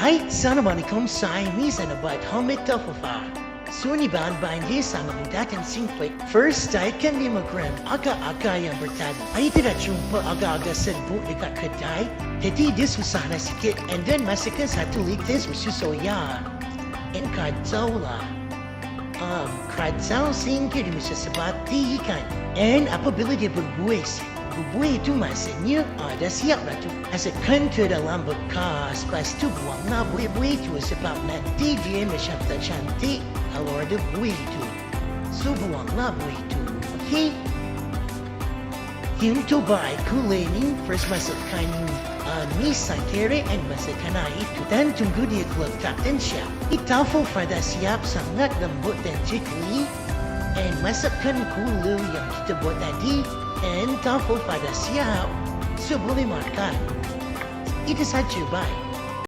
Hai, Assalamualaikum saya ni sana buat homemade taufufa. Suni bahan-bahan dia sangat mudah dan simple. First, taikkan 5 gram agar-agar yang bertali. Saya tidak jumpa agar-agar serbuk dekat kedai, jadi dia susahlah sikit. And then masukkan 1 liter susu soya. And kacau lah. Kacau sehingga dia bisa sebati ikan. And apabila dia berbuih itu maksudnya dah siap lah tu. Masukkan ke dalam bekas, lepas tu buanglah buih-buih tu sebab nanti dia macam tak cantik kalau ada buih tu. So buanglah buih tu, okey? Untuk baik kulit ni, first masukkan nisan kere and masukkan air itu dan tunggu dia letak dan siap. Taufufa dah siap, sangat lembut dan jiggly. And masukkan gula yang kita buat tadi. And taufufa dah siap. So boleh makan. Itu saja, bye.